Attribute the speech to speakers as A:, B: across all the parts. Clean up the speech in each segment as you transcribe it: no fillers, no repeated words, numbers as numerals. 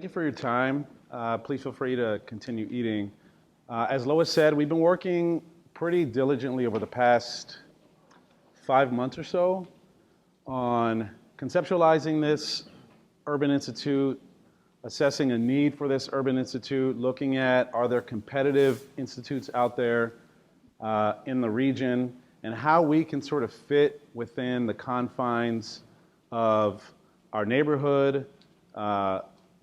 A: Thank you for your time. Please feel free to continue eating. As Lois said, we've been working pretty diligently over the past 5 months or so on conceptualizing this Urban Institute, assessing a need for this Urban Institute, looking at are there competitive institutes out there in the region, and how we can sort of fit within the confines of our neighborhood,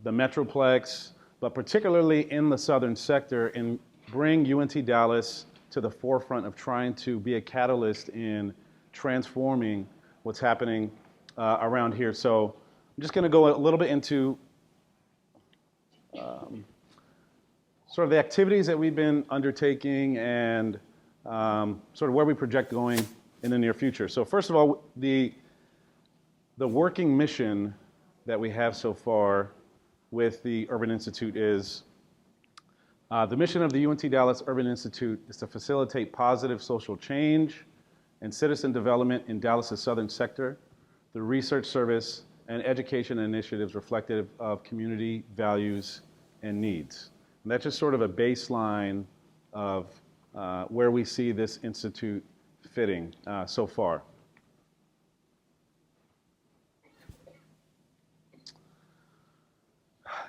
A: the Metroplex, but particularly in the southern sector, and bring UNT Dallas to the forefront of trying to be a catalyst in transforming what's happening around here. So I'm just going to go a little bit into sort of the activities that we've been undertaking and sort of where we project going in the near future. So first of all, the working mission that we have so far with the Urban Institute is the mission of the UNT Dallas Urban Institute is to facilitate positive social change and citizen development in Dallas's southern sector through research, service, and education initiatives reflective of community values and needs. And that's just sort of a baseline of where we see this institute fitting so far.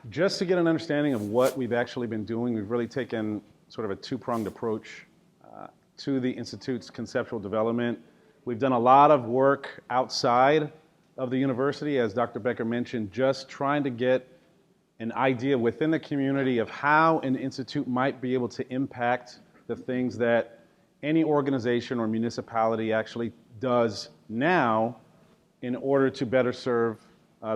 A: Just to get an understanding of what we've actually been doing, we've really taken sort of a two-pronged approach to the Institute's conceptual development. We've done a lot of work outside of the university, as Dr. Becker mentioned, just trying to get an idea within the community of how an institute might be able to impact the things that any organization or municipality actually does now in order to better serve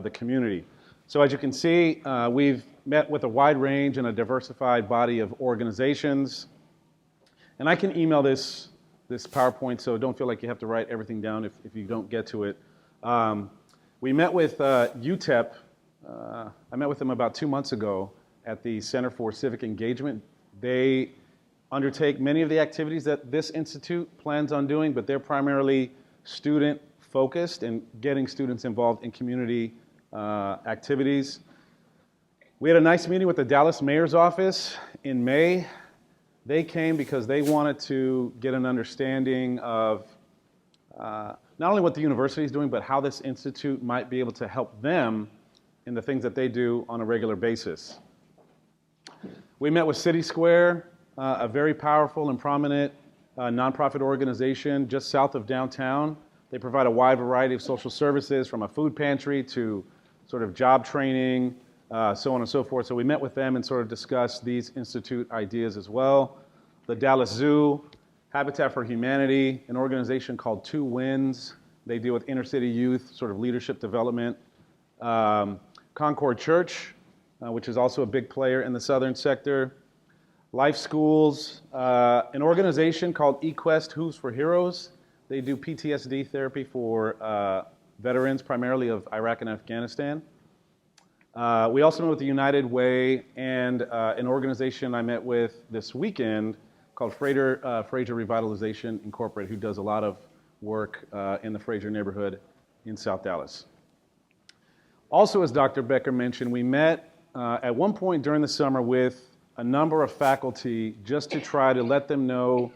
A: the community. So as you can see, we've met with a wide range and a diversified body of organizations. And I can email this PowerPoint, so don't feel like you have to write everything down if you don't get to it. We met with UTEP. I met with them about 2 months ago at the Center for Civic Engagement. They undertake many of the activities that this institute plans on doing, but they're primarily student-focused and getting students involved in community activities. We had a nice meeting with the Dallas Mayor's Office in May. They came because they wanted to get an understanding of not only what the university is doing, but how this institute might be able to help them in the things that they do on a regular basis. We met with City Square, a very powerful and prominent nonprofit organization just south of downtown. They provide a wide variety of social services, from a food pantry to sort of job training, so on and so forth. So we met with them and sort of discussed these institute ideas as well. The Dallas Zoo, Habitat for Humanity, an organization called Two Winds. They deal with inner city youth, sort of leadership development. Concord Church, which is also a big player in the southern sector. Life Schools, an organization called eQuest Who's for Heroes. They do PTSD therapy for veterans, primarily of Iraq and Afghanistan. We also met with the United Way and an organization I met with this weekend called Fraser Revitalization Incorporated, who does a lot of work in the Fraser neighborhood in South Dallas. Also, as Dr. Becker mentioned, we met at one point during the summer with a number of faculty just to try to let them know,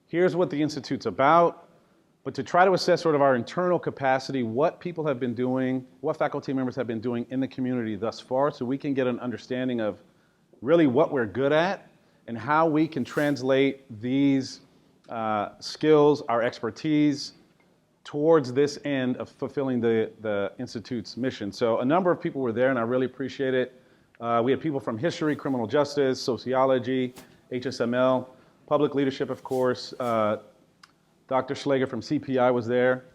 A: here's what the Institute's about, but to try to assess sort of our internal capacity, what people have been doing, what faculty members have been doing in the community thus far, so we can get an understanding of really what we're good at and how we can translate these skills, our expertise, towards this end of fulfilling the Institute's mission. So a number of people were there, and I really appreciate it. We had people from history, criminal justice, sociology, HSML, public leadership, of course. Dr. Schlager from CPI was there.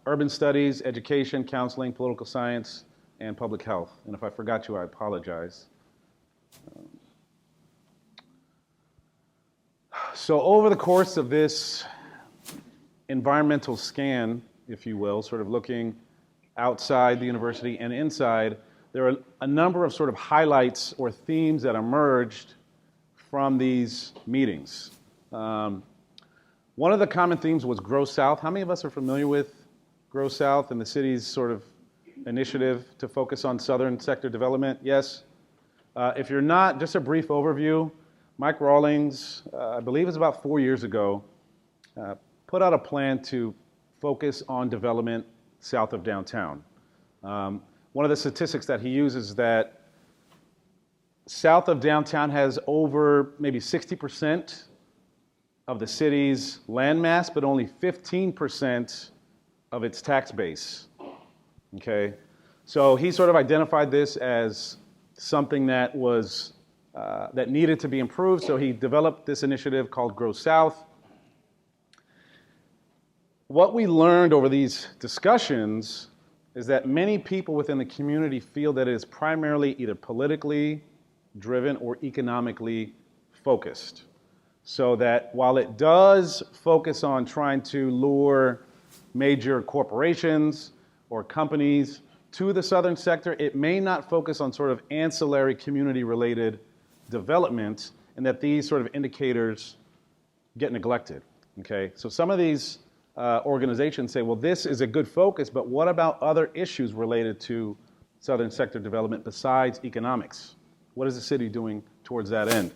A: Urban studies, education, counseling, political science, and public health. And if I forgot you, I apologize. So over the course of this environmental scan, if you will, sort of looking outside the university and inside, there are a number of sort of highlights or themes that emerged from these meetings. One of the common themes was Grow South. How many of us are familiar with Grow South and the city's sort of initiative to focus on southern sector development? Yes. If you're not, just a brief overview. Mike Rawlings, I believe it was about 4 years ago, put out a plan to focus on development south of downtown. One of the statistics that he uses is that south of downtown has over maybe 60% of the city's landmass, but only 15% of its tax base. Okay, so he sort of identified this as something that was that needed to be improved. So he developed this initiative called Grow South. What we learned over these discussions is that many people within the community feel that it is primarily either politically driven or economically focused. So that while it does focus on trying to lure major corporations or companies to the southern sector, it may not focus on sort of ancillary community-related development, and that these sort of indicators get neglected. Okay, so some of these organizations say, well, this is a good focus, but what about other issues related to southern sector development besides economics? What is the city doing towards that end?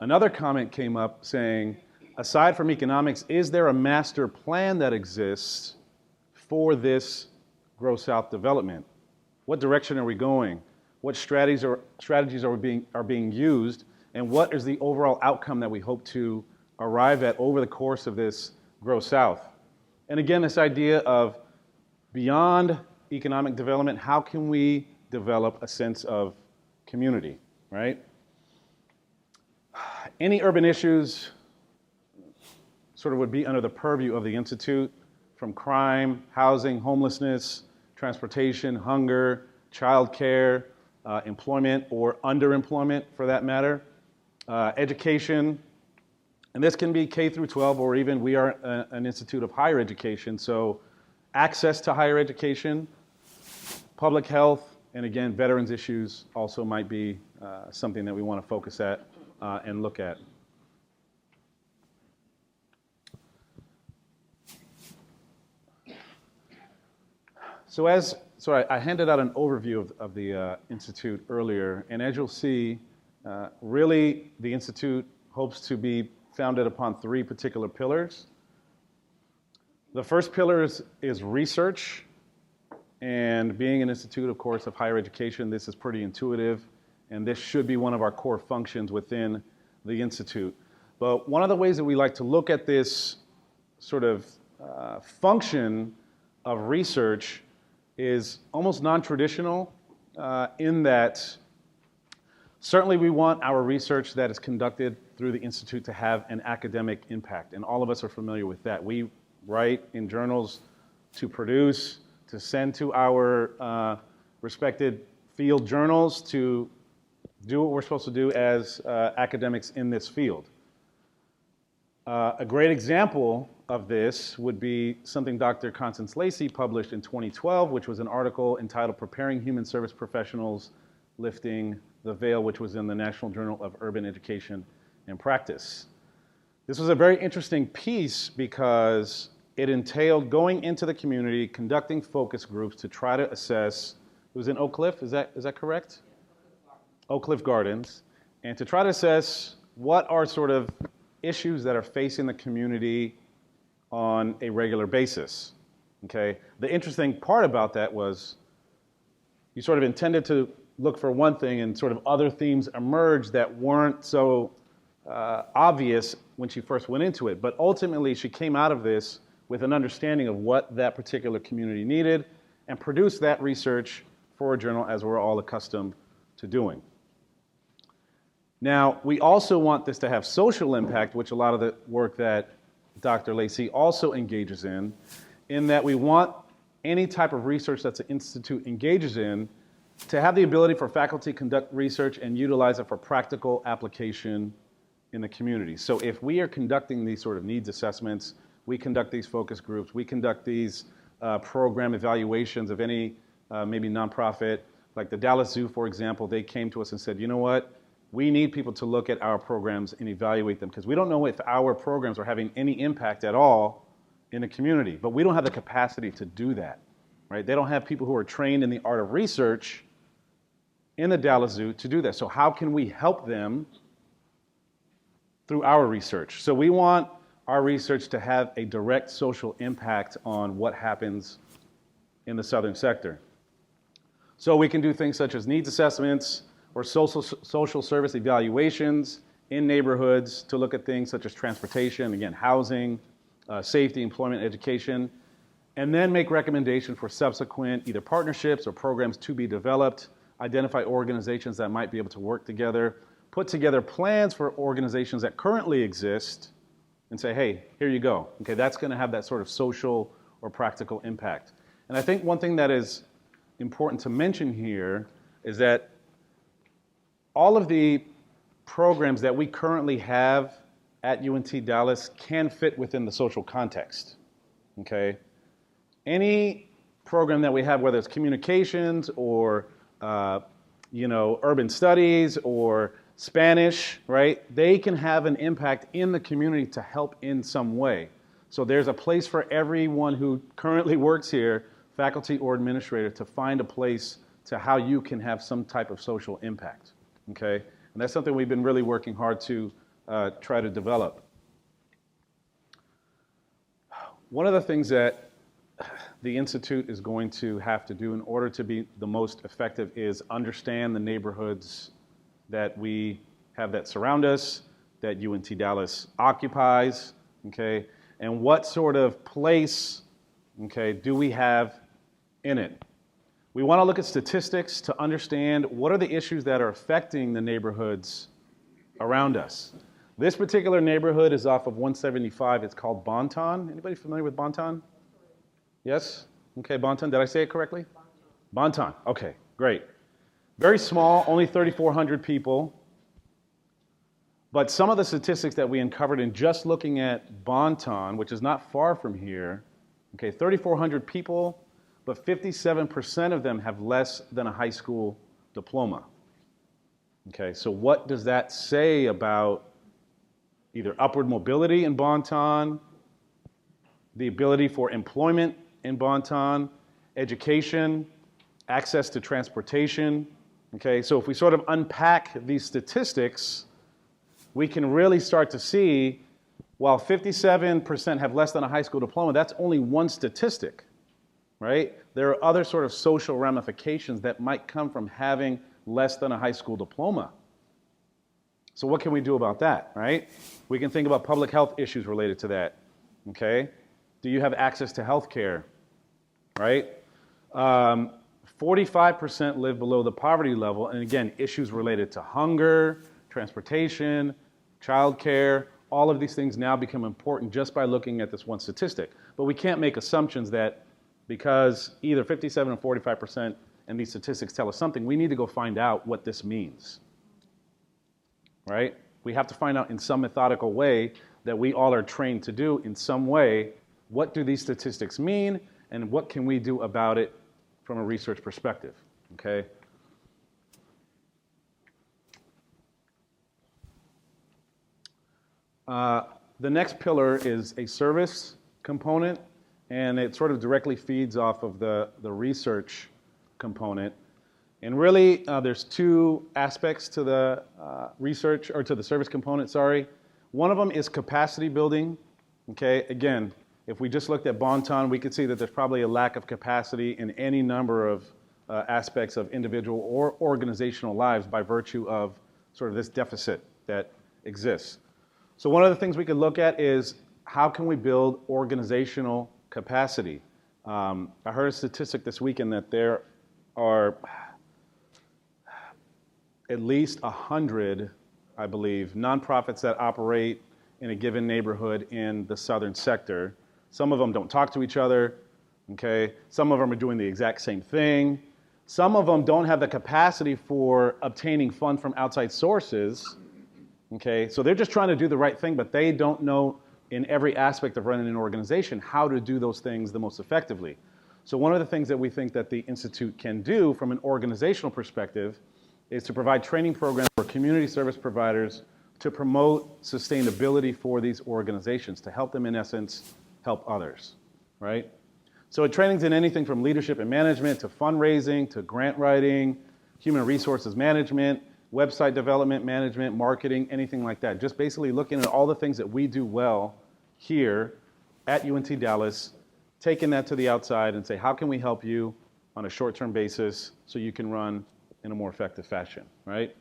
A: Another comment came up saying, aside from economics, is there a master plan that exists for this Grow South development? What direction are we going? What strategies are being used? And what is the overall outcome that we hope to arrive at over the course of this Grow South? And again, this idea of beyond economic development, how can we develop a sense of community, right? Any urban issues sort of would be under the purview of the Institute, from crime, housing, homelessness, transportation, hunger, childcare, employment or underemployment for that matter, education, and this can be K through 12, or even we are an institute of higher education, so access to higher education, public health, and again, veterans issues also might be something that we want to focus at and look at. So I handed out an overview of the Institute earlier, and as you'll see, really the Institute hopes to be founded upon three particular pillars. The first pillar is research, and being an institute, of course, of higher education, this is pretty intuitive, and this should be one of our core functions within the Institute. But one of the ways that we like to look at this sort of function of research is almost non-traditional in that certainly we want our research that is conducted through the Institute to have an academic impact, and all of us are familiar with that. We write in journals to produce, to send to our respected field journals to do what we're supposed to do as academics in this field. A great example of this would be something Dr. Constance Lacey published in 2012, which was an article entitled Preparing Human Service Professionals Lifting the Veil, which was in the National Journal of Urban Education and Practice. This was a very interesting piece because it entailed going into the community, conducting focus groups to try to assess, it was in Oak Cliff, is that correct? Oak Cliff Gardens, and to try to assess what are sort of issues that are facing the community on a regular basis, okay? The interesting part about that was you sort of intended to look for one thing and sort of other themes emerged that weren't so obvious when she first went into it, but ultimately she came out of this with an understanding of what that particular community needed and produced that research for a journal as we're all accustomed to doing. Now, we also want this to have social impact, which a lot of the work that Dr. Lacey also engages in that we want any type of research that the Institute engages in to have the ability for faculty to conduct research and utilize it for practical application in the community. So if we are conducting these sort of needs assessments, we conduct these focus groups, we conduct these program evaluations of any maybe nonprofit, like the Dallas Zoo, for example, they came to us and said, you know what? We need people to look at our programs and evaluate them because we don't know if our programs are having any impact at all in the community, but we don't have the capacity to do that. right? They don't have people who are trained in the art of research in the Dallas Zoo to do that. So how can we help them through our research? So we want our research to have a direct social impact on what happens in the southern sector. So we can do things such as needs assessments or social service evaluations in neighborhoods to look at things such as transportation, again, housing, safety, employment, education, and then make recommendations for subsequent either partnerships or programs to be developed, identify organizations that might be able to work together, put together plans for organizations that currently exist, and say, hey, here you go. Okay, that's going to have that sort of social or practical impact. And I think one thing that is important to mention here is that all of the programs that we currently have at UNT Dallas can fit within the social context. Okay? Any program that we have, whether it's communications or urban studies or Spanish, right? They can have an impact in the community to help in some way. So there's a place for everyone who currently works here, faculty or administrator, to find a place to how you can have some type of social impact, okay? And that's something we've been really working hard to try to develop. One of the things that the Institute is going to have to do in order to be the most effective is understand the neighborhoods that we have that surround us, that UNT Dallas occupies, okay? And what sort of place, okay, do we have in it? We want to look at statistics to understand what are the issues that are affecting the neighborhoods around us. This particular neighborhood is off of 175. It's called Bonton. Anybody familiar with Bonton? Yes? Okay, Bonton. Did I say it correctly? Bonton. Okay, great. Very small, only 3,400 people. But some of the statistics that we uncovered in just looking at Bonton, which is not far from here, okay, 3,400 people, but 57% of them have less than a high school diploma. Okay, so what does that say about either upward mobility in Bonton, the ability for employment in Bonton, education, access to transportation? Okay, so if we sort of unpack these statistics, we can really start to see, while 57% have less than a high school diploma, that's only one statistic, right? There are other sort of social ramifications that might come from having less than a high school diploma. So what can we do about that, right? We can think about public health issues related to that, okay? Do you have access to health care, right? 45% live below the poverty level, and again, issues related to hunger, transportation, childcare, all of these things now become important just by looking at this one statistic. But we can't make assumptions that because either 57 or 45% and these statistics tell us something, we need to go find out what this means, right? We have to find out in some methodical way that we all are trained to do in some way, what do these statistics mean and what can we do about it from a research perspective, okay? The next pillar is a service component, and it sort of directly feeds off of the research component. And really, there's two aspects to the research, or to the service component, sorry. One of them is capacity building, okay? Again, if we just looked at Bonton, we could see that there's probably a lack of capacity in any number of aspects of individual or organizational lives by virtue of sort of this deficit that exists. So one of the things we could look at is how can we build organizational capacity? I heard a statistic this weekend that there are at least 100, I believe, nonprofits that operate in a given neighborhood in the southern sector. Some of them don't talk to each other, okay? Some of them are doing the exact same thing. Some of them don't have the capacity for obtaining funds from outside sources, okay? So they're just trying to do the right thing, but they don't know in every aspect of running an organization how to do those things the most effectively. So one of the things that we think that the Institute can do from an organizational perspective is to provide training programs for community service providers to promote sustainability for these organizations, to help them, in essence, help others, right? So training's in anything from leadership and management to fundraising to grant writing, human resources management, website development, management, marketing, anything like that. Just basically looking at all the things that we do well here at UNT Dallas, taking that to the outside and say, how can we help you on a short-term basis so you can run in a more effective fashion, right?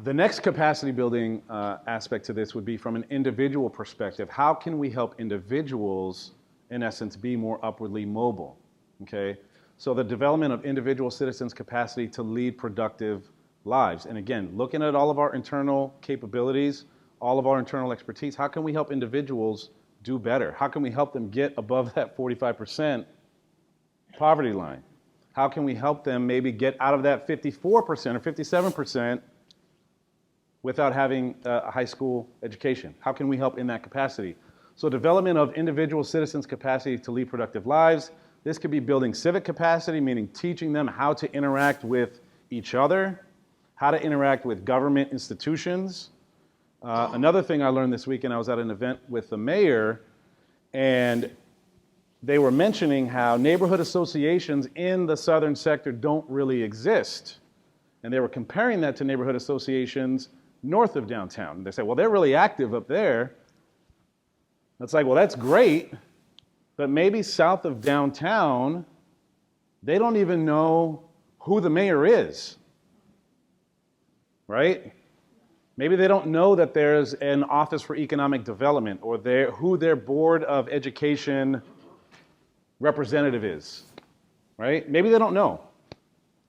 A: The next capacity building aspect to this would be from an individual perspective. How can we help individuals, in essence, be more upwardly mobile, okay? So the development of individual citizens' capacity to lead productive lives. And again, looking at all of our internal capabilities, all of our internal expertise, how can we help individuals do better? How can we help them get above that 45% poverty line? How can we help them maybe get out of that 54% or 57% without having a high school education? How can we help in that capacity? So development of individual citizens' capacity to lead productive lives. This could be building civic capacity, meaning teaching them how to interact with each other, how to interact with government institutions. Another thing I learned this weekend, I was at an event with the mayor, and they were mentioning how neighborhood associations in the southern sector don't really exist. And they were comparing that to neighborhood associations north of downtown. They said, well, they're really active up there. It's like, well, that's great, but maybe south of downtown, they don't even know who the mayor is, right? Maybe they don't know that there's an Office for Economic Development or who their Board of Education representative is, right? Maybe they don't know.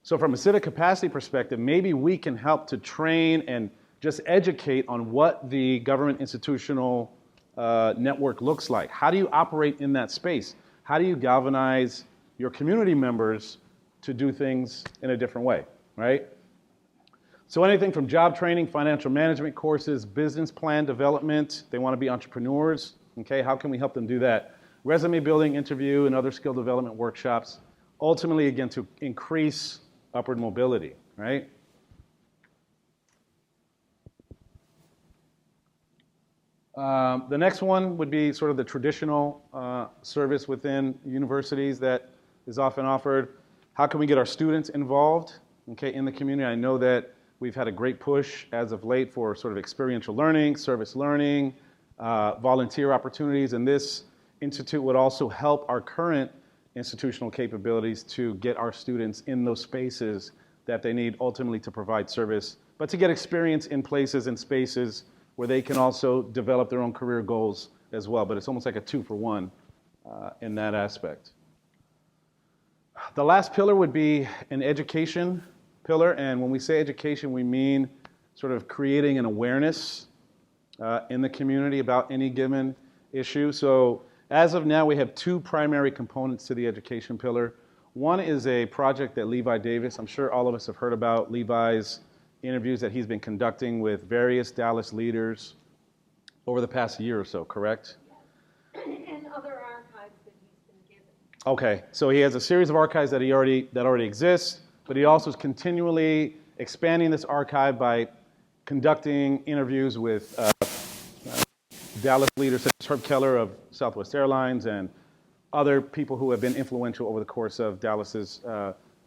A: So from a civic capacity perspective, maybe we can help to train and just educate on what the government institutional network looks like. How do you operate in that space? How do you galvanize your community members to do things in a different way, right? So anything from job training, financial management courses, business plan development, they want to be entrepreneurs, okay? How can we help them do that? Resume building, interview, and other skill development workshops, ultimately, again, to increase upward mobility, right? The next one would be sort of the traditional service within universities that is often offered. How can we get our students involved, okay, in the community? I know that we've had a great push as of late for sort of experiential learning, service learning, volunteer opportunities, and this institute would also help our current institutional capabilities to get our students in those spaces that they need ultimately to provide service, but to get experience in places and spaces where they can also develop their own career goals as well. But it's almost like a 2-for-1 in that aspect. The last pillar would be an education pillar, and when we say education, we mean sort of creating an awareness in the community about any given issue. So as of now, we have 2 primary components to the education pillar. One is a project that Levi Davis, I'm sure all of us have heard about Levi's interviews that he's been conducting with various Dallas leaders over the past year or so, correct?
B: And other archives that he's been given.
A: Okay, so he has a series of archives that already exist, but he also is continually expanding this archive by conducting interviews with Dallas leaders such as Herb Keller of Southwest Airlines and other people who have been influential over the course of Dallas's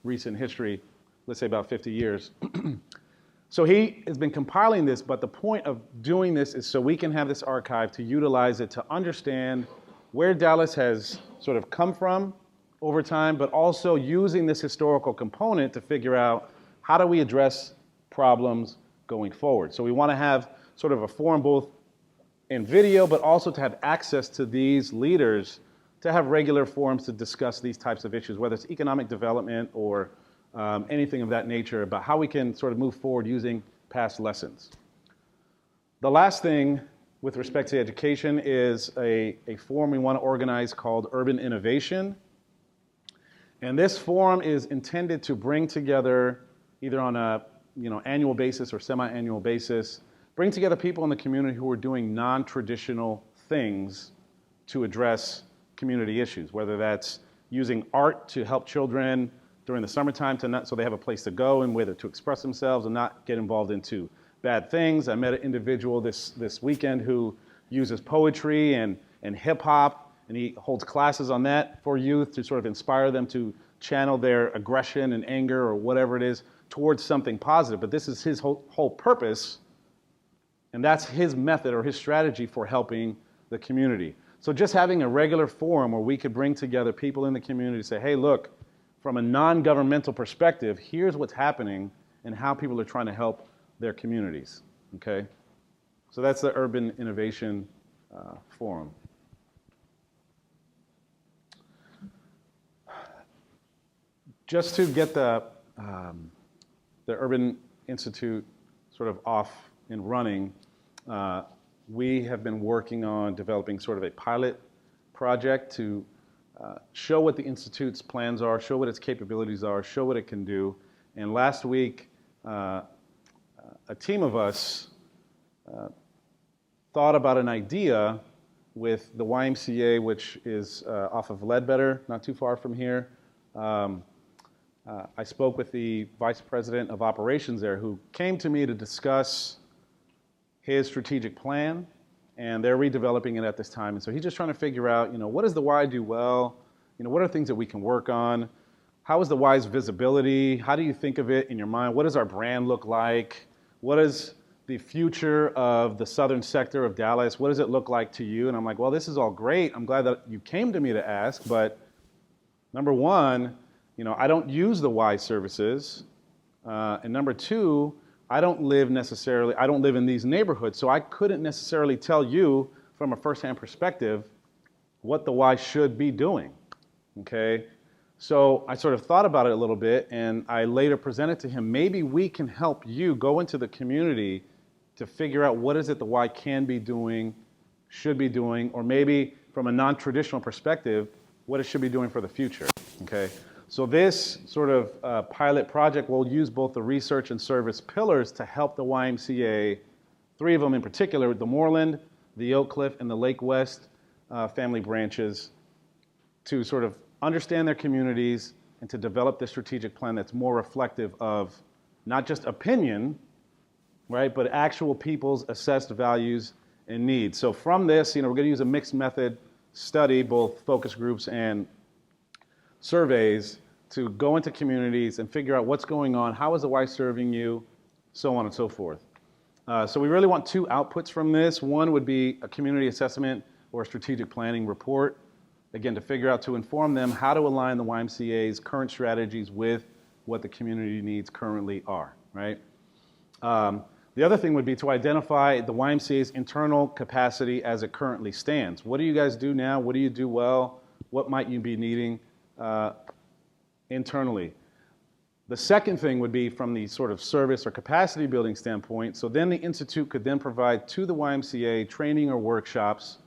A: recent history, let's say about 50 years. So he has been compiling this, but the point of doing this is so we can have this archive to utilize it to understand where Dallas has sort of come from over time, but also using this historical component to figure out how do we address problems going forward. So we want to have sort of a forum both in video, but also to have access to these leaders to have regular forums to discuss these types of issues, whether it's economic development or anything of that nature, about how we can sort of move forward using past lessons. The last thing with respect to education is a forum we want to organize called Urban Innovation. And this forum is intended to bring together, either on a annual basis or semi-annual basis, bring together people in the community who are doing non-traditional things to address community issues, whether that's using art to help children during the summertime so they have a place to go and whether to express themselves and not get involved into bad things. I met an individual this weekend who uses poetry and hip hop and he holds classes on that for youth to sort of inspire them to channel their aggression and anger or whatever it is towards something positive. But this is his whole purpose, and that's his method or his strategy for helping the community. So just having a regular forum where we could bring together people in the community to say, hey, look, from a non-governmental perspective, here's what's happening and how people are trying to help their communities, okay? So that's the Urban Innovation Forum. Just to get the Urban Institute sort of off and running, we have been working on developing sort of a pilot project to show what the Institute's plans are, show what its capabilities are, show what it can do. And last week, a team of us thought about an idea with the YMCA, which is off of Ledbetter, not too far from here. I spoke with the vice president of operations there, who came to me to discuss his strategic plan, and they're redeveloping it at this time. And so he's just trying to figure out, what does the Y do well? What are things that we can work on? How is the Y's visibility? How do you think of it in your mind? What does our brand look like? What is the future of the southern sector of Dallas? What does it look like to you? And I'm like, well, this is all great. I'm glad that you came to me to ask, but number one, I don't use the Y services. And number two, I don't live in these neighborhoods, so I couldn't necessarily tell you from a firsthand perspective what the Y should be doing, okay? So I sort of thought about it a little bit, and I later presented to him, maybe we can help you go into the community to figure out what is it the Y can be doing, should be doing, or maybe from a non-traditional perspective, what it should be doing for the future, okay? So this sort of pilot project will use both the research and service pillars to help the YMCA, three of them in particular, the Moreland, the Oak Cliff, and the Lake West family branches, to sort of understand their communities and to develop the strategic plan that's more reflective of not just opinion, right, but actual people's assessed values and needs. So from this, we're going to use a mixed method study, both focus groups and surveys, to go into communities and figure out what's going on, how is the Y serving you, so on and so forth. So we really want two outputs from this. One would be a community assessment or a strategic planning report, again, to figure out, to inform them how to align the YMCA's current strategies with what the community needs currently are, right? The other thing would be to identify the YMCA's internal capacity as it currently stands. What do you guys do now? What do you do well? What might you be needing internally? The second thing would be from the sort of service or capacity building standpoint. So then the Institute could then provide to the YMCA training or workshops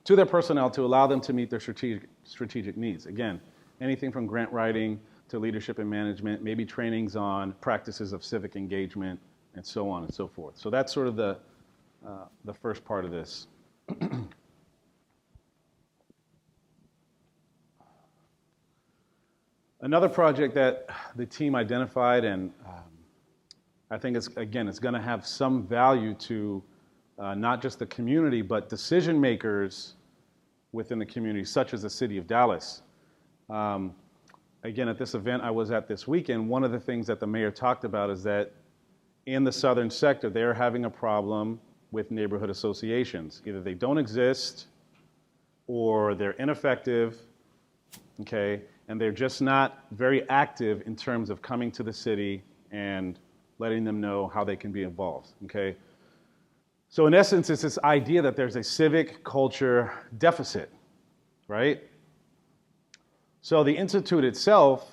A: to their personnel to allow them to meet their strategic needs. Again, anything from grant writing to leadership and management, maybe trainings on practices of civic engagement, and so on and so forth. So that's sort of the first part of this. Another project that the team identified, and I think it's going to have some value to not just the community, but decision makers within the community, such as the city of Dallas. Again, at this event I was at this weekend, one of the things that the mayor talked about is that in the southern sector, they're having a problem with neighborhood associations. Either they don't exist or they're ineffective, okay, and they're just not very active in terms of coming to the city and letting them know how they can be involved, okay? So in essence, it's this idea that there's a civic culture deficit, right? So the Institute itself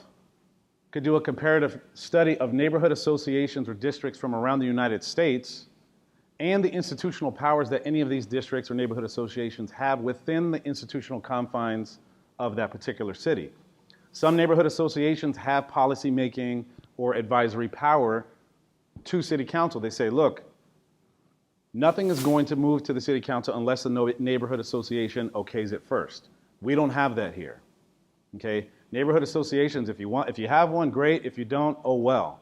A: could do a comparative study of neighborhood associations or districts from around the United States and the institutional powers that any of these districts or neighborhood associations have within the institutional confines of that particular city. Some neighborhood associations have policy-making or advisory power to city council. They say, look, nothing is going to move to the city council unless the neighborhood association okays it first. We don't have that here, okay? Neighborhood associations, if you have one, great. If you don't, oh well.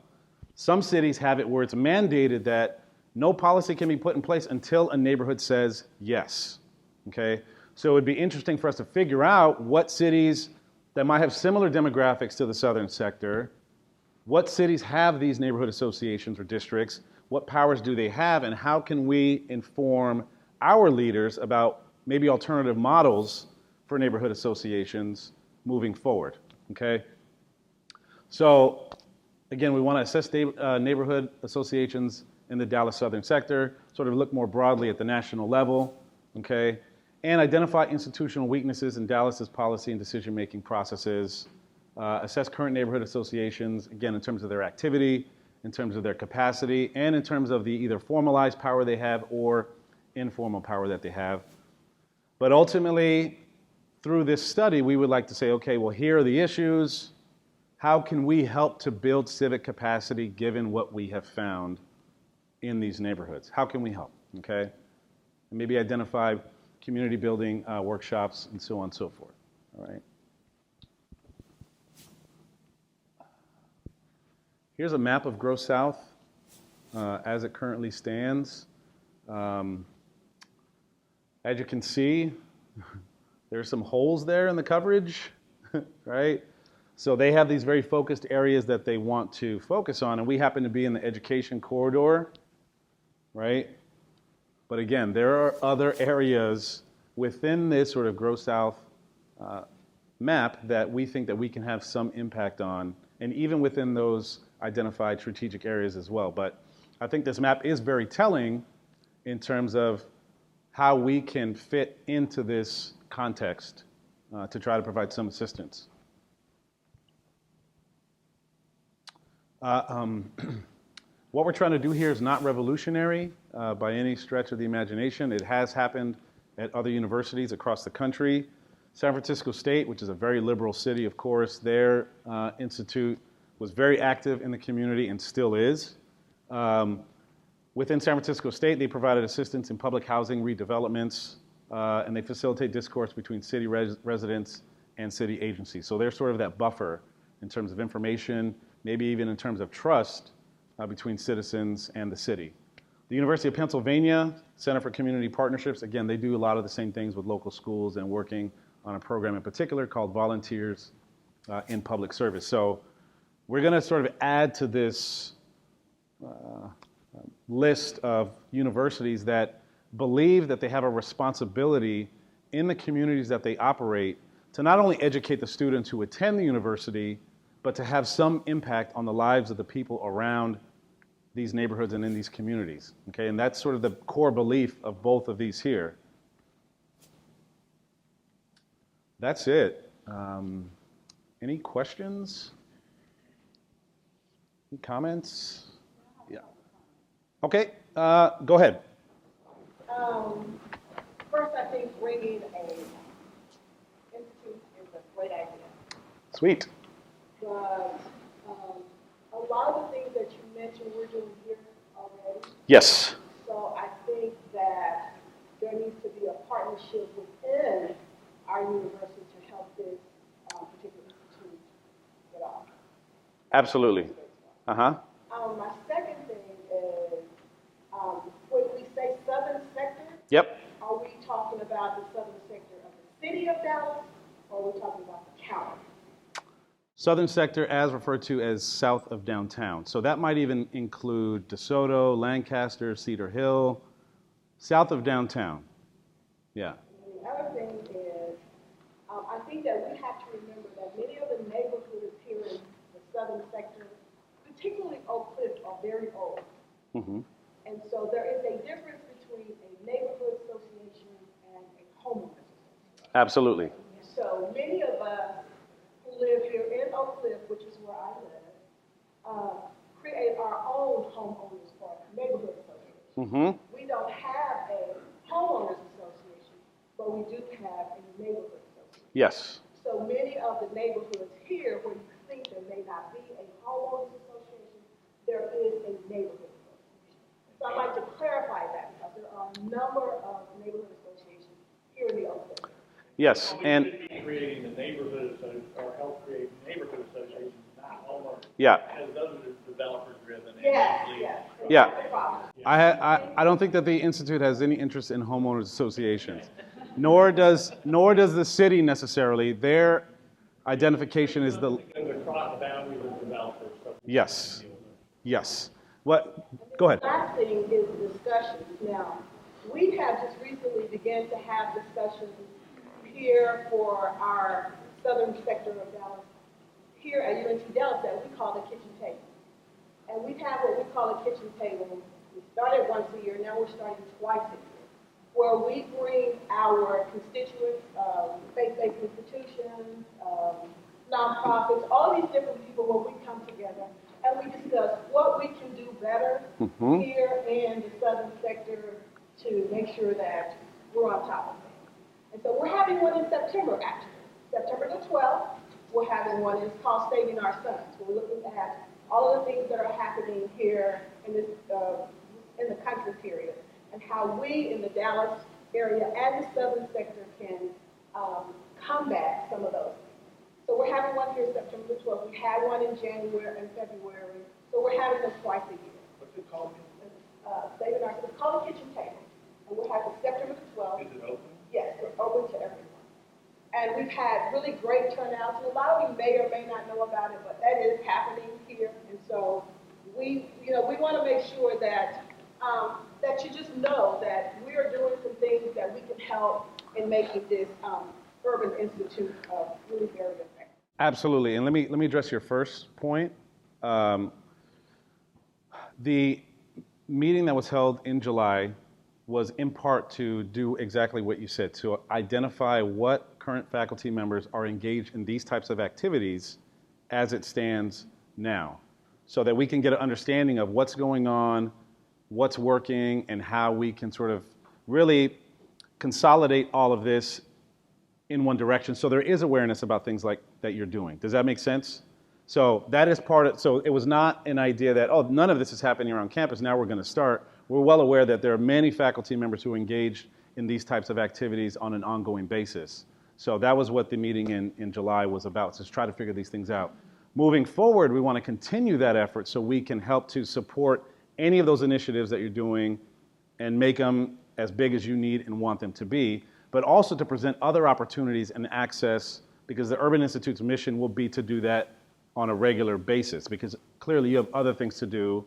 A: Some cities have it where it's mandated that no policy can be put in place until a neighborhood says yes, okay? So it'd be interesting for us to figure out what cities that might have similar demographics to the southern sector, what cities have these neighborhood associations or districts, what powers do they have, and how can we inform our leaders about maybe alternative models for neighborhood associations moving forward, okay? So again, we want to assess neighborhood associations in the Dallas Southern sector, sort of look more broadly at the national level, okay? And identify institutional weaknesses in Dallas's policy and decision-making processes, assess current neighborhood associations, again, in terms of their activity, in terms of their capacity, and in terms of the either formalized power they have or informal power that they have. But ultimately, through this study, we would like to say, okay, well, here are the issues. How can we help to build civic capacity given what we have found in these neighborhoods? How can we help, okay? And maybe identify community building workshops and so on and so forth, all right? Here's a map of Grow South as it currently stands. As you can see, there's some holes there in the coverage, right? So they have these very focused areas that they want to focus on, and we happen to be in the education corridor, right? But again, there are other areas within this sort of Grow South map that we think that we can have some impact on, and even within those identified strategic areas as well. But I think this map is very telling in terms of how we can fit into this context to try to provide some assistance. What we're trying to do here is not revolutionary by any stretch of the imagination. It has happened at other universities across the country. San Francisco State, which is a very liberal city, of course, their institute was very active in the community and still is. Within San Francisco State, they provided assistance in public housing redevelopments, and they facilitate discourse between city residents and city agencies. So they're sort of that buffer in terms of information, maybe even in terms of trust between citizens and the city. The University of Pennsylvania Center for Community Partnerships, again, they do a lot of the same things with local schools and working on a program in particular called Volunteers in Public Service. So we're going to sort of add to this list of universities that believe that they have a responsibility in the communities that they operate to not only educate the students who attend the university, but to have some impact on the lives of the people around these neighborhoods and in these communities, okay? And that's sort of the core belief of both of these here. That's it. Any questions? Any comments? Yeah. Okay, go ahead.
C: First, I think bringing an institute is a great idea.
A: Sweet.
C: But a lot of the things that you mentioned we're doing here already.
A: Yes.
C: So I think that there needs to be a partnership within our university to help this particular institute get off.
A: Absolutely. Uh-huh.
C: My second thing is when we say southern sector,
A: Yep.
C: are we talking about the southern sector of the city of Dallas, or are we talking about the county?
A: Southern sector as referred to as south of downtown. So that might even include DeSoto, Lancaster, Cedar Hill, south of downtown. Yeah.
C: And the other thing is, I think that we have to remember that many of the neighborhoods here in the southern sector, particularly Oak Cliff, are very old.
A: Mm-hmm.
C: And so there is a difference between a neighborhood association and a homeowners association.
A: Absolutely.
C: So many of us who live here in Oak Cliff, which is where I live, create our own homeowners or neighborhood association.
A: Mm-hmm.
C: We don't have a homeowners association, but we do have a neighborhood association.
A: Yes.
C: So many of the neighborhoods here, where you think there may not be a homeowners association, there is a neighborhood association. So I'd like to clarify that because there are a number of neighborhood associations here in the Oak Cliff.
A: Yes. And
D: We should be creating the neighborhood or help create neighborhood associations, not homeowners.
A: yeah.
D: As those are developer driven.
C: Yes, yes.
A: Yeah.
C: That's the problem.
A: I don't think that the Institute has any interest in homeowners associations. nor does the city necessarily. Their identification is the,
D: Because across the boundaries of developers. So
A: yes, yes. What, go ahead.
C: Last thing is discussions. Now, we have just recently began to have discussions here for our southern sector of Dallas, here at UNT Dallas, that we call the kitchen table. And we have what we call a kitchen table. We started once a year, now we're starting twice a year, where we bring our constituents, faith-based institutions, nonprofits, all these different people where we come together and we discuss what we can do better here in the southern sector to make sure that we're on top of things. And so we're having one in September, actually. September the 12th, we're having one, it's called Saving Our Sons. We're looking at all of the things that are happening here in this, in the country period, and how we in the Dallas area and the southern sector can combat some of those things. So we're having one here September the 12th. We had one in January and February. So we're having them twice a year.
D: what's it called?
C: Saving Our Sons. It's called a kitchen table. And we're having September the 12th.
D: Is it open?
C: Yes, we're open to everyone. And we've had really great turnouts, and a lot of you may or may not know about it, but that is happening here. And so we want to make sure that that you just know that we are doing some things that we can help in making this Urban Institute really very effective.
A: Absolutely, and let me address your first point. The meeting that was held in July was in part to do exactly what you said, to identify what current faculty members are engaged in these types of activities as it stands now, so that we can get an understanding of what's going on, what's working, and how we can sort of really consolidate all of this in one direction, so there is awareness about things like that you're doing. Does that make sense? So that is part of, so it was not an idea that, oh, none of this is happening around campus, now we're going to start. We're well aware that there are many faculty members who engage in these types of activities on an ongoing basis. So that was what the meeting in July was about, to try to figure these things out. Moving forward, we want to continue that effort so we can help to support any of those initiatives that you're doing and make them as big as you need and want them to be, but also to present other opportunities and access, because the Urban Institute's mission will be to do that on a regular basis, because clearly you have other things to do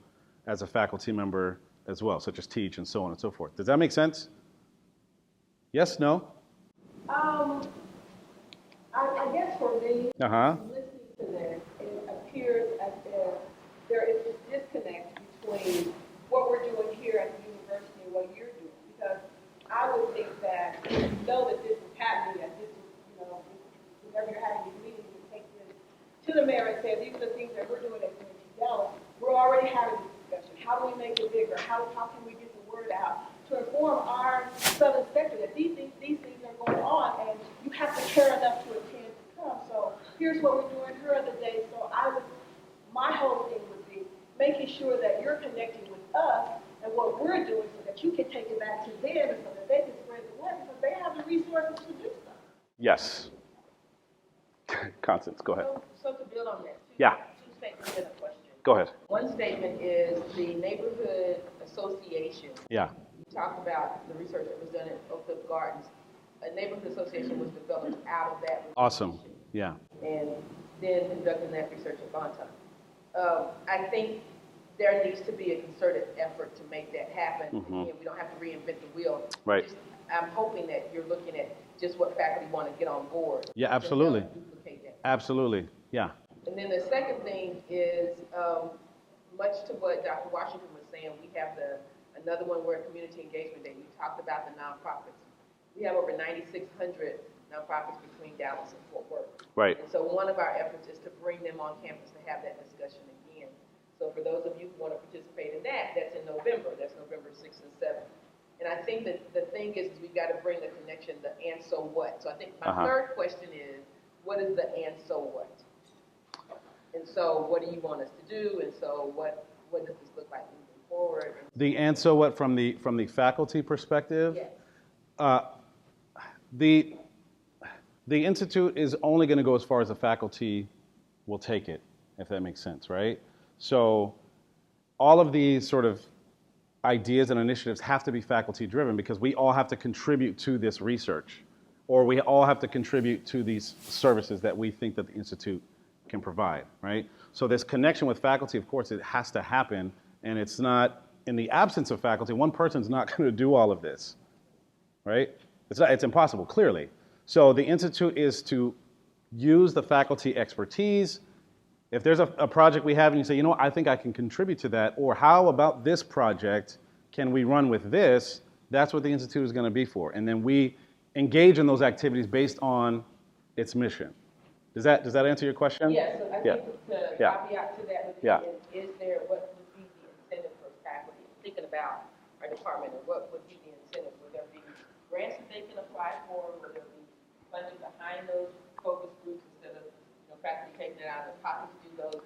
A: as a faculty member as well, such as teach and so on and so forth. Does that make sense? Yes, no?
C: I guess for me,
A: Uh-huh.
C: listening to this, it appears as if there is this disconnect between what we're doing here at the university and what you're doing. Because I would think that if you know that this is happening, and this is, whenever you're having these meetings, you take this to the mayor and say, these are the things that we're doing at UNT Dallas. We're already having this discussion. How do we make it bigger? How can we get the word out to inform our southern sector that these things are going on, and you have to care enough to attend to come. So here's what we're doing. Here are the days. So my whole thing would be making sure that you're connecting with us and what we're doing, so that you can take it back to them, and so that they can spread the word, because they have the resources to do so.
A: Yes. Constance, go ahead.
E: So to build on that,
A: Yeah.
E: two statements and a question.
A: Go ahead.
E: One statement is the neighborhood association.
A: Yeah.
E: You talked about the research that was done at Oak Cliff Gardens. A neighborhood association was developed out of that.
A: Awesome. Yeah.
E: And then conducting that research at Bonton. I think there needs to be a concerted effort to make that happen. Again, we don't have to reinvent the wheel.
A: Right.
E: I'm hoping that you're looking at just what faculty want to get on board.
A: Yeah, absolutely.
E: To help duplicate that.
A: Absolutely. Yeah.
E: And then the second thing is, much to what Dr. Washington was saying, we have another one where community engagement day. We talked about the nonprofits. We have over 9,600 nonprofits between Dallas and Fort Worth.
A: Right.
E: And so one of our efforts is to bring them on campus to have that discussion again. So for those of you who want to participate in that, that's in November. That's November 6th and 7th. And I think that the thing is we've got to bring the connection, the and so what. So I think my third question is, what is the and so what? And so what do you want us to do? And so what does this look like moving forward?
A: The and so what from the faculty perspective?
E: Yes.
A: The institute is only going to go as far as the faculty will take it, if that makes sense, right? So all of these sort of ideas and initiatives have to be faculty driven because we all have to contribute to this research, or we all have to contribute to these services that we think that the Institute can provide, right? So this connection with faculty, of course, it has to happen, and it's not, in the absence of faculty, one person's not going to do all of this, right? It's impossible, clearly. So the Institute is to use the faculty expertise. If there's a project we have and you say, you know what, I think I can contribute to that, or how about this project, can we run with this? That's what the Institute is going to be for. And then we engage in those activities based on its mission. Does that answer your question?
E: Yeah, so I
A: Yeah.
E: think the
A: Yeah.
E: caveat to that would be,
A: Yeah.
E: is there, what would be the incentive for faculty? Thinking about our department, and what would be the incentive? Would there be grants that they can apply for? Would there be funding behind those focus groups instead of, faculty taking it out of their pocket to do those?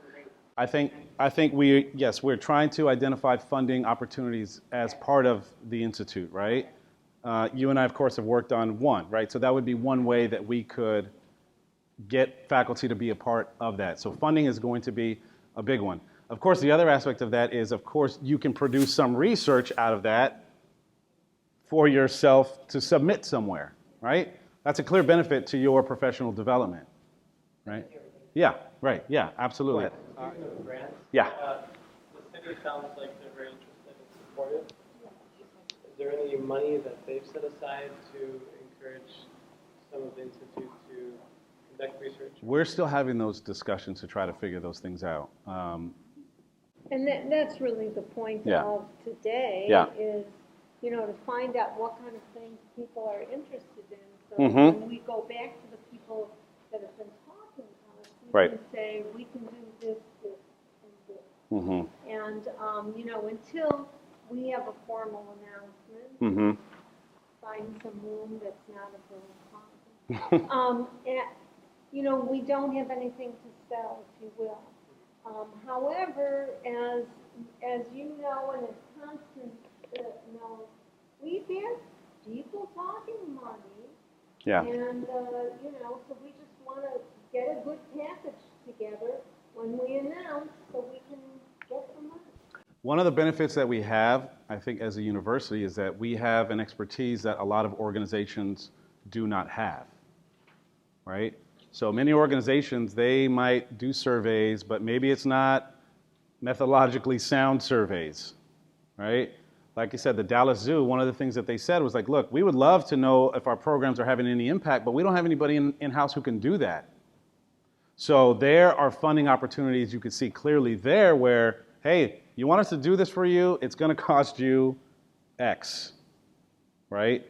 A: I think we're trying to identify funding opportunities as part of the Institute, right? You and I, of course, have worked on one, right? So that would be one way that we could get faculty to be a part of that. So funding is going to be a big one. Of course, the other aspect of that is, of course, you can produce some research out of that for yourself to submit somewhere, right? That's a clear benefit to your professional development, right? Yeah, right, yeah, absolutely.
F: Speaking of grants,
A: Yeah.
F: the city sounds like they're very interested and supportive. Is there any money that they've set aside to encourage some of the institute to conduct research?
A: We're still having those discussions to try to figure those things out.
B: And that's really the point
A: Yeah.
B: of today
A: Yeah.
B: is, to find out what kind of things people are interested in. So
A: Mhm.
B: when we go back to the people that have been talking to us, we
A: Right.
B: can say, we can do this, this, and this.
A: Mm-hmm.
B: And, until we have a formal announcement,
A: Mm-hmm.
B: find some room that's not a bill closet. We don't have anything to sell, if you will. However, as you know, and as Constance knows, we've had people talking money.
A: Yeah.
B: And, so we just want to get a good package together when we announce so we can get some money.
A: One of the benefits that we have, I think, as a university is that we have an expertise that a lot of organizations do not have, right? So many organizations, they might do surveys, but maybe it's not methodologically sound surveys, right? Like you said, the Dallas Zoo, one of the things that they said was like, look, we would love to know if our programs are having any impact, but we don't have anybody in-house who can do that. So there are funding opportunities you could see clearly there where, hey, you want us to do this for you, it's going to cost you X, right?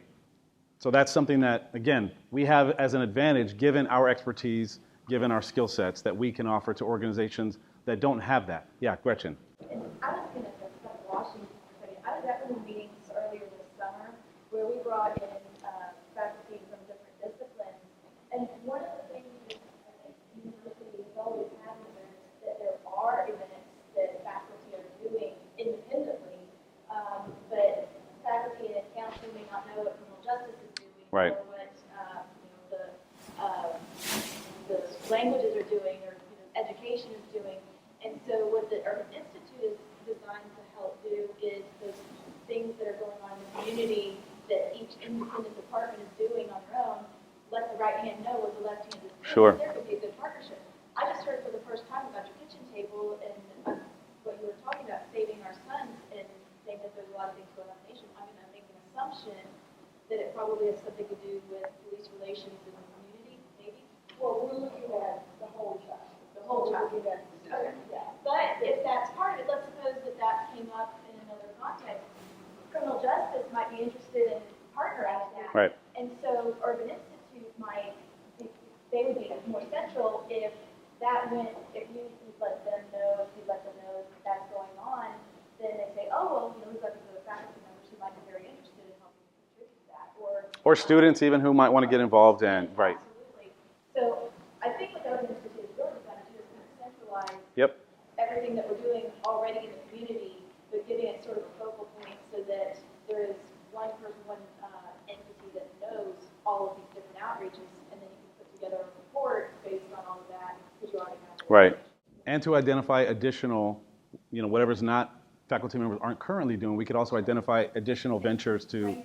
A: So that's something that, again, we have as an advantage given our expertise, given our skill sets that we can offer to organizations that don't have that. Yeah, Gretchen.
G: And I was going to discuss Washington. I was at one of the meetings earlier this summer where we brought in faculty from different disciplines. And one of the things that I think universities always have is that there are events that faculty are doing independently, but faculty and counseling may not know what criminal justice is doing
A: Right.
G: or what the languages are doing or education is doing. And so what the Urban Institute is designed to help do is those things that are going on in the community that each independent department is doing on their own, let the right hand know what the left hand is doing.
A: Sure.
G: There could be a good partnership. I just heard for the first time about your kitchen table and what you were talking about, saving our sons, and saying that there's a lot of things going on in the nation. I'm going to make an assumption that it probably has something to do with police relations in the community, maybe.
C: Well, we're looking at the whole child.
G: The whole child.
C: We're looking at,
G: Okay.
C: yeah.
G: But if that's part of it, let's suppose that came up in another context. Criminal justice might be interested in partnering in that.
A: Right.
G: And so Urban Institute they would be more central if that went, if you let them know, if you let them know that that's going on, then they say, oh, well, we've got these other faculty members who might be very interested in helping contribute to that.
A: Or students even who might want to get involved in, right.
G: Absolutely. So I think what the Urban Institute is really trying to do is kind of centralize
A: Yep.
G: everything that we're doing already in the community, but giving it sort of a focal point so that there is one person, one entity that knows all of these different outreaches, and then you can put together a report based on all of that because you already have it.
A: Right. And to identify additional, whatever's not faculty members aren't currently doing, we could also identify additional ventures to.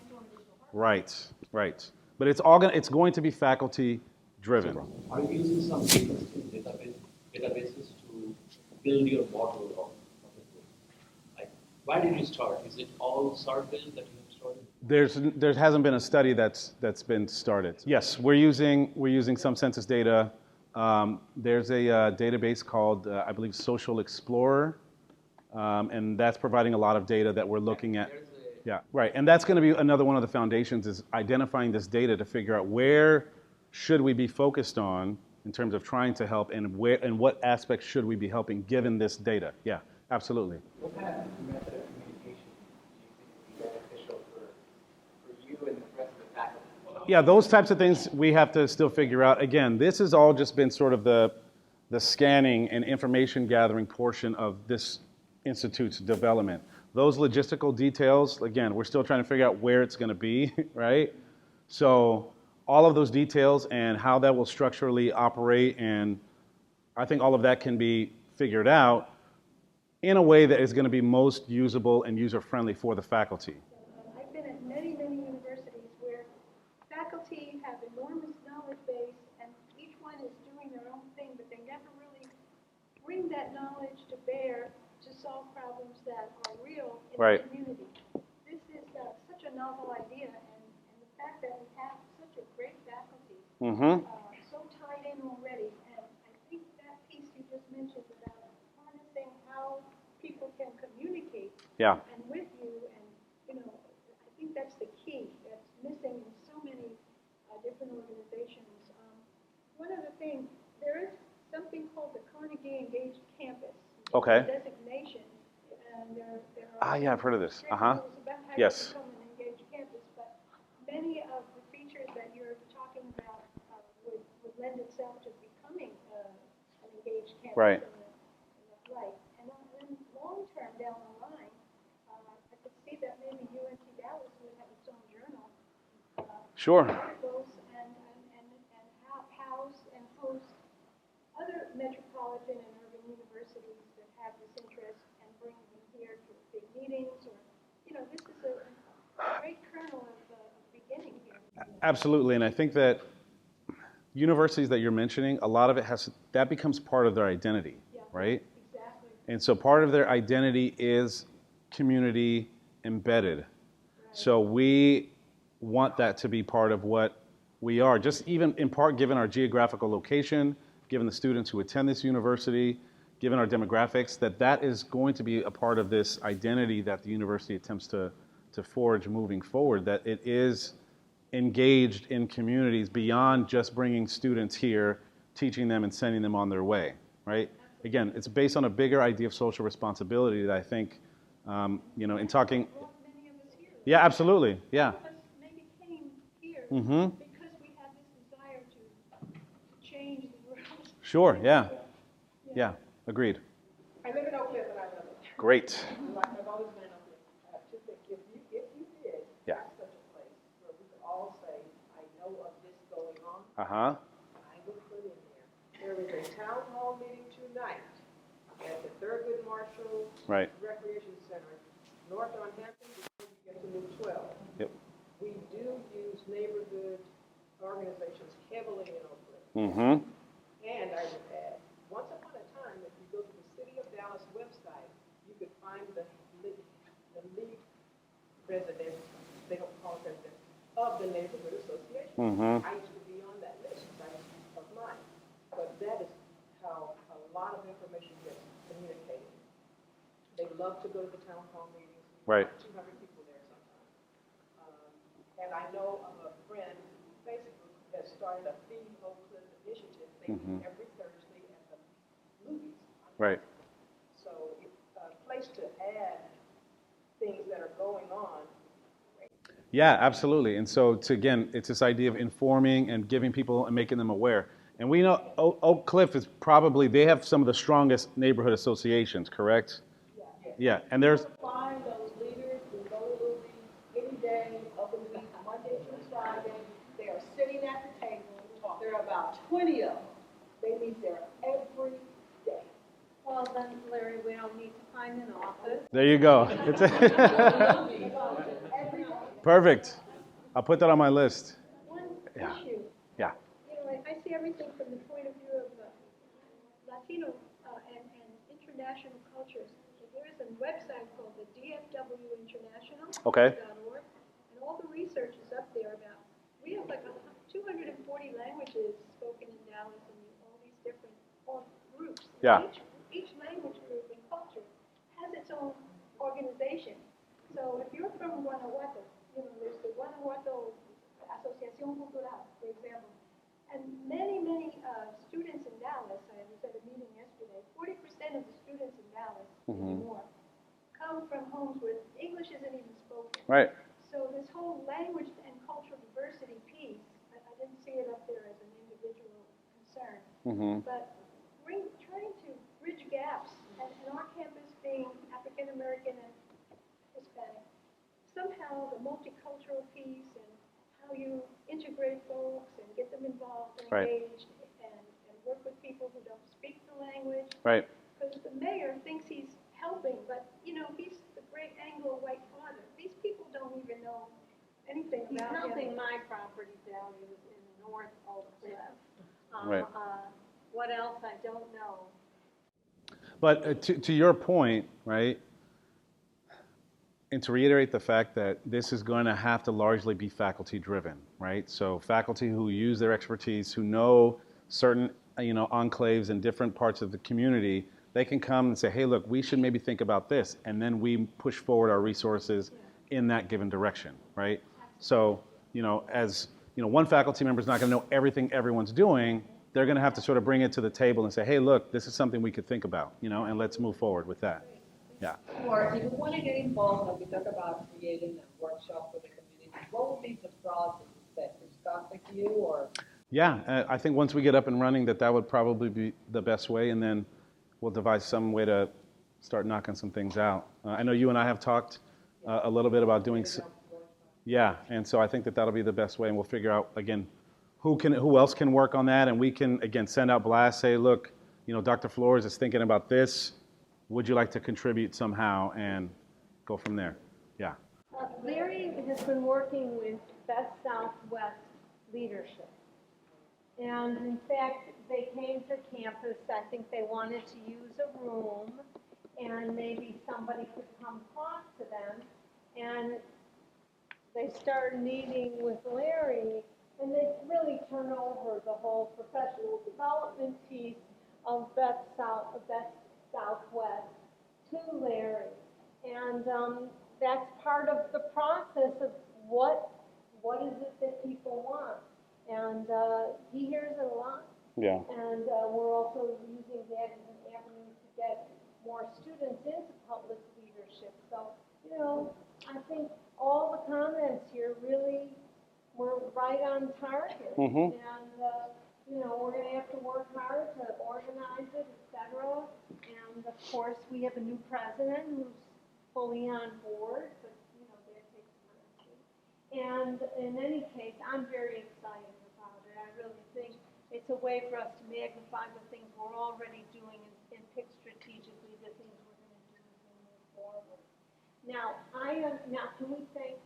A: Right, right. But it's all it's going to be faculty driven.
H: Are you using some databases to build your model of the group? Like, why did you start? Is it all SAR build that you have started?
A: There hasn't been a study that's been started. Yes, we're using some census data. There's a database called I believe Social Explorer, and that's providing a lot of data that we're looking at. Yeah, right. And that's going to be another one of the foundations, is identifying this data to figure out where should we be focused on in terms of trying to help, and where and what aspects should we be helping given this data. Yeah, absolutely.
F: What kind of method of communication do you think would be beneficial for you and the rest of the faculty?
A: Yeah, those types of things we have to still figure out. Again, this has all just been sort of the scanning and information gathering portion of this institute's development. Those logistical details, again, we're still trying to figure out where it's going to be, right? So all of those details and how that will structurally operate, and I think all of that can be figured out in a way that is going to be most usable and user-friendly for the faculty.
I: I've been at many, many universities where faculty have enormous knowledge base, and each one is doing their own thing, but they never really bring that knowledge to bear to solve problems that are real in
A: Right.
I: the community. This is such a novel idea, and the fact that we have such a great faculty, so tied in already, and I think that piece you just mentioned about harnessing how people can communicate
A: Yeah.
I: and with you, and I think that's the key that's missing in so many different organizations. One other thing, there is something called the Carnegie Engaged Campus.
A: Okay.
I: Designation, and there are
A: Yeah, I've heard of this.
I: rules about how
A: Yes.
I: you become an engaged campus, but many of the features that you're talking about would lend itself to becoming an engaged campus.
A: Right.
I: Right. And then long term down the line, I could see that maybe UNT Dallas would have its own journal.
A: Sure.
I: Articles and house and host other metropolitan and urban universities that have this interest and bring them here to big meetings, or this is a great kernel of beginning here.
A: Absolutely, and I think that universities that you're mentioning, a lot of it that becomes part of their identity, right?
I: Exactly.
A: And so part of their identity is community embedded. Right. So we want that to be part of what we are, just even in part given our geographical location, given the students who attend this university, given our demographics, that is going to be a part of this identity that the university attempts to forge moving forward, that it is engaged in communities beyond just bringing students here, teaching them and sending them on their way, right? Again, it's based on a bigger idea of social responsibility that I think, in talking.
I: Many of us here.
A: Yeah, absolutely, yeah.
I: Some of us maybe came here
A: Mm-hmm.
I: because we had this desire to change the world.
A: Sure, yeah. Yeah, agreed.
C: I live in Oak Cliff and I love it.
A: Great.
C: Like I've always been in Oak Cliff. Just think, if you did
A: Yeah.
C: have such a place where we could all say, I know of this going on,
A: Uh-huh.
C: I would put in there. There is a town hall meeting tonight at the Thurgood Marshall
A: Right.
C: Recreation Center, north on Hampton, before you get to Loop 12.
A: Yep.
C: We do use neighborhood organizations heavily in Oak Cliff.
A: Mm-hmm.
C: And I would add, once upon a time, if you go to the City of Dallas website, you could find the lead resident, they don't call it resident, of the neighborhood association.
A: Mm-hmm.
C: I used to be on that list of mine. But that is how a lot of information gets communicated. They love to go to the town hall meetings.
A: Right.
C: 200 people there sometimes. And I know of a friend who basically has started a Feed Oak Cliff initiative. They meet every Thursday at the movies.
A: Right.
C: So it's a place to add things that are going on.
A: Yeah, absolutely. And so, again, it's this idea of informing and giving people and making them aware. And we know Oak Cliff is probably, they have some of the strongest neighborhood associations, correct? Yeah. And there's.
C: Find those leaders who go to movies any day of the week, Monday through Friday. They are sitting at the table. There are about 20 of them. They meet there every day.
I: Well,
B: well then, Larry, we don't need to find an office.
A: There you go. Perfect. I'll put that on my list.
I: One
A: Yeah.
I: issue,
A: Yeah.
I: you know, I see everything from the point of view of Latino and international cultures. So there is a website called the
A: Okay.
I: DFWinternational.org, and all the research is up there about, we have like 240 languages spoken in Dallas and all these different groups.
A: Yeah.
I: Each language group and culture has its own organization. So if you're from Guanajuato, you know, there's the Guanajuato Asociación Cultural, for example. And many students in Dallas, I was at a meeting yesterday, 40% of the students in Dallas, maybe more, come from homes where English isn't even spoken.
A: Right.
I: So this whole language and cultural diversity piece, I didn't see it up there as an individual concern, but trying to bridge gaps, and our campus being African American and Hispanic, somehow the multicultural piece and how you integrate folks and get them involved and engaged and work with people who don't speak the language.
A: Right.
I: Because the mayor thinks he's helping, but, you know, he's the great Anglo-white father. These people don't even know anything
B: He's
I: about
B: helping
I: him.
B: my property values in the North Oak Cliff.
A: Right.
B: What else, I don't know.
A: But to your point, right, and to reiterate the fact that this is going to have to largely be faculty driven, right? So faculty who use their expertise, who know certain, enclaves in different parts of the community, they can come and say, hey, look, we should maybe think about this. And then we push forward our resources in that given direction, right? So, one faculty member is not going to know everything everyone's doing. They're going to have to sort of bring it to the table and say, hey, look, this is something we could think about, and let's move forward with that. Yeah.
J: Or if you want to get involved, and we talk about creating a workshop for the community, what would be the process? That just contact you, or?
A: Yeah, I think once we get up and running, that would probably be the best way, and then we'll devise some way to start knocking some things out. I know you and I have talked a little bit about doing. Yeah, and so I think that'll be the best way, and we'll figure out again who else can work on that, and we can again send out blasts, say, look, Dr. Flores is thinking about this. Would you like to contribute somehow, and go from there? Yeah.
B: Larry has been working with Best Southwest leadership. And in fact, they came to campus. I think they wanted to use a room, and maybe somebody could come talk to them. And they started meeting with Larry, and they really turned over the whole professional development piece of Best Southwest to Larry. And that's part of the process of what is it that people want. And he hears it a lot.
A: Yeah.
B: And we're also using that as an avenue to get more students into public leadership. So, I think all the comments here really were right on target. And, we're going to have to work hard to organize it, et cetera. And of course, we have a new president who's fully on board, but, that takes time too. And in any case, I'm very excited about it. I really think it's a way for us to magnify the things we're already doing and pick strategically the things we're going to do as we move forward. Now, can we thank